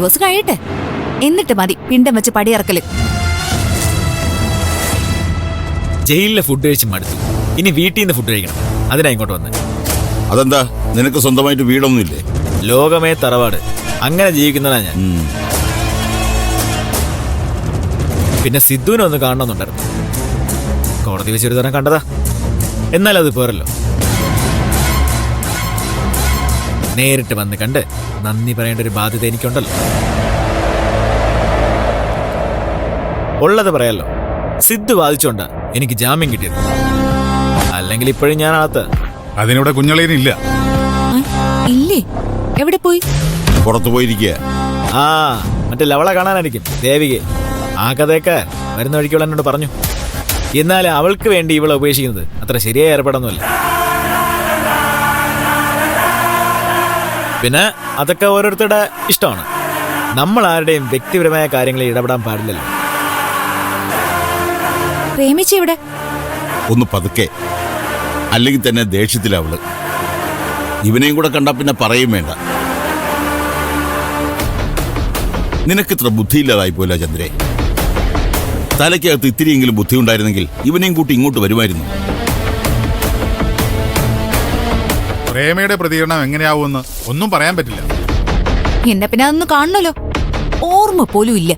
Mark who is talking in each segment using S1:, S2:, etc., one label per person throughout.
S1: ദിവസം കഴിയട്ടെ, എന്നിട്ട് മതി പിണ്ടം വെച്ച് പടിയിറക്കല്.
S2: ജയിലിലെ ഫുഡ് കഴിച്ച് മടുത്തു. ഇനി വീട്ടിൽ നിന്ന് ഫുഡ് കഴിക്കണം. അതിനാ ഇങ്ങോട്ട് വന്ന്.
S3: അതെന്താ, നിനക്ക് സ്വന്തമായിട്ട് വീടൊന്നുമില്ലേ?
S2: ലോകമേ തറവാട്, അങ്ങനെ ജീവിക്കുന്നതാ ഞാൻ. പിന്നെ സിദ്ധുവിനെ ഒന്ന് കാണണമെന്നുണ്ടായിരുന്നു. കോടതി വെച്ചൊരു തരം കണ്ടതാ. എന്നാലും അത് പോരല്ലോ. നേരിട്ട് വന്ന് കണ്ട് നന്ദി പറയേണ്ട ഒരു ബാധ്യത എനിക്കുണ്ടല്ലോ. ഉള്ളത് പറയാലോ, സിദ്ധു വാദിച്ചോണ്ടാ എനിക്ക് ജാമ്യം കിട്ടിയത്. അല്ലെങ്കിൽ ഇപ്പോഴും ഞാൻ അകത്ത്.
S4: അതിനിവിടെ കുഞ്ഞളേനില്ല.
S1: ഇല്ലേ? എവിടെ പോയി?
S3: പുറത്തു പോയിരിക്കുക.
S2: ആ, മറ്റേ ലവള കാണാനായിരിക്കും, ദേവികെ. ആ കഥയൊക്കെ വരുന്ന വഴിക്കുള്ള എന്നോട് പറഞ്ഞു. എന്നാലും അവൾക്ക് വേണ്ടി ഇവളെ ഉപേക്ഷിക്കുന്നത് അത്ര ശരിയായ ഏർപ്പെടൊന്നുമല്ല. പിന്നെ അതൊക്കെ ഓരോരുത്തരുടെ ഇഷ്ടമാണ്. നമ്മൾ ആരുടെയും വ്യക്തിപരമായ കാര്യങ്ങളിൽ ഇടപെടാൻ പാടില്ലല്ലോ.
S1: പ്രേമിച്ച ഇവിടെ
S3: ഒന്ന് പതുക്കെ, അല്ലെങ്കിൽ തന്നെ ദേഷ്യത്തിലവള്. ഇവനെയും കൂടെ കണ്ടാ പിന്നെ പറയും വേണ്ട. നിനക്കിത്ര ബുദ്ധിയില്ലാതായി പോയില്ല ചന്ദ്രേ. തലയ്ക്കകത്ത് ഇത്തിരിയെങ്കിലും ബുദ്ധി ഉണ്ടായിരുന്നെങ്കിൽ ഇവനെയും കൂട്ടി ഇങ്ങോട്ട് വരുമായിരുന്നു.
S4: പ്രേമയുടെ പ്രതികരണം എങ്ങനെയാവുമെന്ന് ഒന്നും പറയാൻ പറ്റില്ല.
S1: എന്നെ പിന്നെ അതൊന്നും കാണണല്ലോ, ഓർമ്മ പോലും ഇല്ല.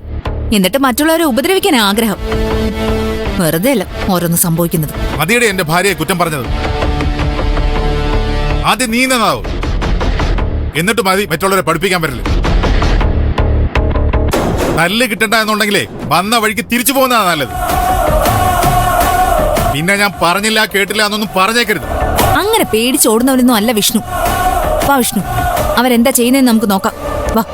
S1: എന്നിട്ട് മറ്റുള്ളവരെ ഉപദ്രവിക്കാൻ ആഗ്രഹം. വെറുതെ അല്ല ഓരോന്ന് സംഭവിക്കുന്നത്.
S4: മതിയുടെ എന്റെ ഭാര്യയെ കുറ്റം പറഞ്ഞത്. ആദ്യം നീ നന്നാവും, എന്നിട്ട് മതി മറ്റുള്ളവരെ പഠിപ്പിക്കാൻ പറ്റില്ല. തല്ല് കിട്ടണ്ട എന്നുണ്ടെങ്കിലേ വന്ന വഴിക്ക് തിരിച്ചു പോകുന്നതാണ് നല്ലത്. പിന്നെ ഞാൻ പറഞ്ഞില്ല കേട്ടില്ല എന്നൊന്നും പറഞ്ഞേക്കരുത്.
S1: അങ്ങനെ പേടിച്ചോടുന്നവരൊന്നും അല്ല വിഷ്ണു. വാ വിഷ്ണു, അവരെന്താ ചെയ്യുന്നതെന്ന് നമുക്ക് നോക്കാം. വാ.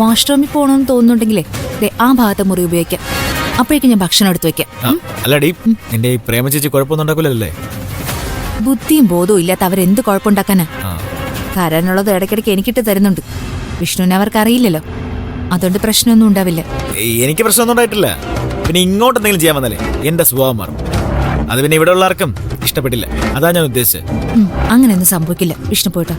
S1: വാഷ്റൂമിൽ പോകണമെന്ന് തോന്നുന്നുണ്ടെങ്കിലേ ആ ഭാഗത്തെ മുറി ഉപയോഗിക്കാം. അപ്പോഴേക്കും ഞാൻ ഭക്ഷണം എടുത്തു വെക്കാം.
S2: അല്ലടി, നിന്റെ ഈ പ്രേമ ചേച്ചി കുഴപ്പമൊന്നും ഉണ്ടാക്കൂലല്ലേ?
S1: ബുദ്ധിയും ബോധവും ഇല്ലാത്ത അവരെന്ത് കുഴപ്പമുണ്ടാക്കാനാ? തരാനുള്ളത് ഇടയ്ക്കിടയ്ക്ക് എനിക്കിട്ട് തരുന്നുണ്ട്. വിഷ്ണുവിനെ അവർക്ക് അറിയില്ലല്ലോ, അതുകൊണ്ട് പ്രശ്നമൊന്നും ഉണ്ടാവില്ല.
S2: എനിക്ക് പ്രശ്നമൊന്നും ഉണ്ടായിട്ടില്ല. പിന്നെ ഇങ്ങോട്ട് എന്തെങ്കിലും ചെയ്യാൻ വന്നാലേ എന്റെ സ്വഭാവം മാറും. അത് പിന്നെ ഇവിടെ ഉള്ള ആർക്കും ഇഷ്ടപ്പെട്ടില്ല. അതാ ഞാൻ ഉദ്ദേശിച്ചത്.
S1: അങ്ങനെയൊന്നും സംഭവിക്കില്ല. വിഷ്ണു പോയിട്ടോ.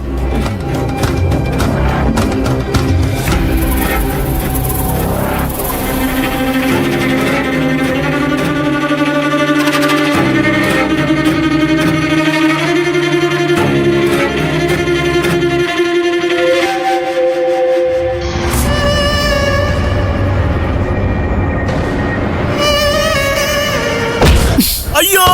S2: അയ്യോ,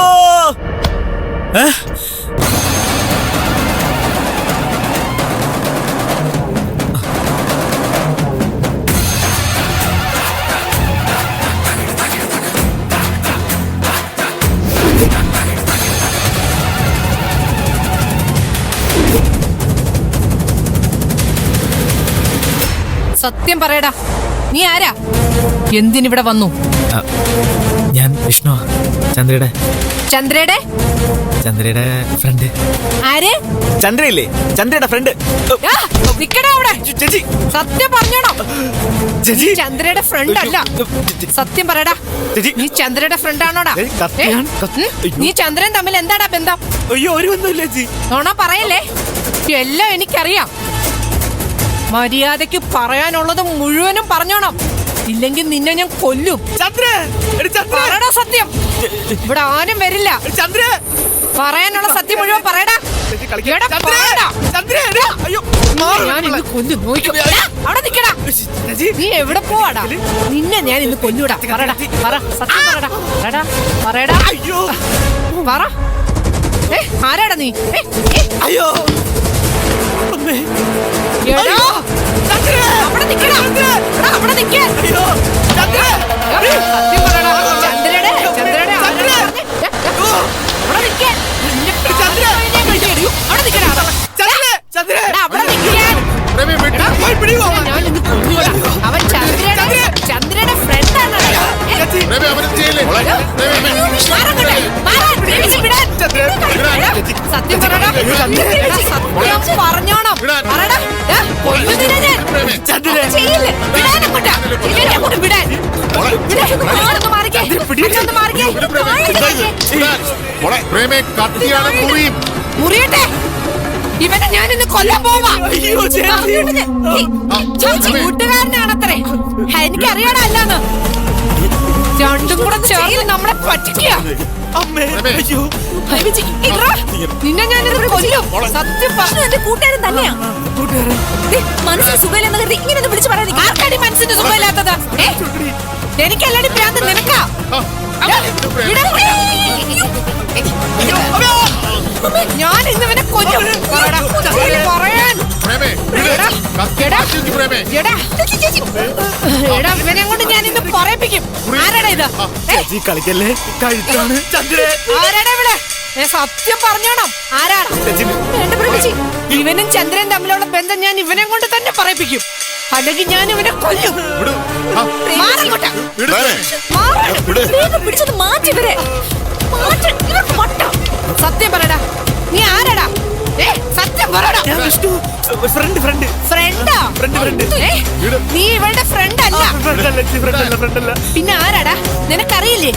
S5: സത്യം പറയടാ, നീ ആരാ? എന്തിനിവിടെ വന്നു?
S2: ഞാൻ വിഷ്ണു, ചന്ദ്രയുടെ ചന്ദ്രയുടെ ഫ്രണ്ട്.
S5: ആര്?
S2: ചന്ദ്രയില്ലേ, ചന്ദ്രയുടെ ഫ്രണ്ട്.
S5: നിക്കടാ അവിടെ.
S2: ചേച്ചി,
S5: സത്യം പറഞ്ഞോണോ?
S2: ചേച്ചി,
S5: ചന്ദ്രയുടെ ഫ്രണ്ട് അല്ല. സത്യം പറയടാ, നീ ചന്ദ്രയുടെ ഫ്രണ്ട് ആണോടാ? നീ ചന്ദ്രൻ തമ്മിൽ എന്താടാ ബന്ധം?
S2: അയ്യോ, ഒരു ബന്ധമില്ല ചേച്ചി.
S5: നോണ പറയല്ലേ, എല്ലാം എനിക്കറിയാം. മര്യാദയ്ക്ക് പറയാനുള്ളത് മുഴുവനും പറഞ്ഞോണം, ഇല്ലെങ്കിൽ നിന്നെ ഞാൻ കൊല്ലും. പറയടാ സത്യം. ഇവിടെ ആരും വരില്ല. പറയാനുള്ള സത്യം മുഴുവൻ പറയടാ. ഞാൻ ഇന്ന് കൊല്ലും. അവിടെ നിക്കടാ. നീ എവിടെ പോവാടാ? നിന്നെ ഞാൻ ഇന്ന് കൊല്ലൂടാ. പറയടാ, പറ, സത്യം പറയടാ. പറയടാ, പറ. ആരാടാ നീ?
S2: അയ്യോ,
S5: അവിടെ നിക്കടാ. അവിടെ നിക്കാൻ. സത്യം പറയടാ. ചന്ദ്രയുടെ അവിടെ നിക്കാൻ. അവിടെ നിക്കടാ. അവിടെ നിക്കാൻ. ഞാൻ ഇന്ന് കൊല്ലുകൂടാ. അവൻ ചന്ദ്രയുടെ ഫ്രണ്ടാണ്. സത്യം പറയടാ. എടാ, സത്യം പറഞ്ഞോണം. പറയടാ. കൊല്ലുന്നില്ല ഞാൻ. അത് ചെയ്യില്ലേ? വിടാൻ അങ്ങോട്ട്. ഇവനെ അങ്ങോട്ട് വിടാൻ. ഒന്ന് മാറിക്കേ. ഒന്ന് മാറിക്കേ.
S4: പ്രേമേ കത്തിയാണ് മുറിയും.
S5: മുറിയട്ടെ. ഇവനെ ഞാൻ ഇന്ന് കൊല്ലാൻ പോവാ. ചേച്ചി കൂട്ടുകാരനാണത്രേ. എനിക്കറിയാടാ അല്ലാന്ന്. രണ്ടും കൂടെ ചേർന്ന് നമ്മളെ പറ്റിക്കുക. നിന്നെ ഞാനിത് കൊല്ലും. സത്യം പറഞ്ഞു.
S1: എന്റെ കൂട്ടുകാരൻ തന്നെയാ. മനസ്സിന് സുഖമില്ലെന്ന് കരുതി ഇങ്ങനെ വിളിച്ചു പറയാൻ
S5: ആർക്കടി മനസ്സിന് സുഖമില്ലാത്തത്? എനിക്കല്ലാടി ഭ്രാന്ത് നിനക്കാ. ഞാൻ ഇന്നവനെ കൊല്ലും. പറയാൻ
S4: പ്രേമേ
S5: എടാ ഇവനെ കൊണ്ട് ഞാൻ ഇന്ന് പറയിപ്പിക്കും. ആരാടാ ഇത്?
S2: കളിക്കല്ലേ കഴുത്താണ്
S5: ആരാടാ ഇവിടെ? സത്യം പറഞ്ഞോണം. ആരാടാ? വേണ്ട പ്രേമിച്ചി. ഇവനും ചന്ദ്രൻ തമ്മിലുള്ള ബന്ധം ഞാൻ ഇവനെ കൊണ്ട് തന്നെ പറയിപ്പിക്കും. അല്ലെങ്കിൽ ഞാൻ ഇവനെ കൊല്ലും. മാറങ്ങോട്ടാ.
S1: പിടിച്ചത് മാറ്റി വരെ
S5: സത്യം പറയടാ. നീ ആരാടാ? സത്യം പറയടാ. ഫ്രണ്ടാ? നീ ഇവളുടെ ഫ്രണ്ട് അല്ല. പിന്നെ ആരാടാ? നിനക്കറിയില്ലേ?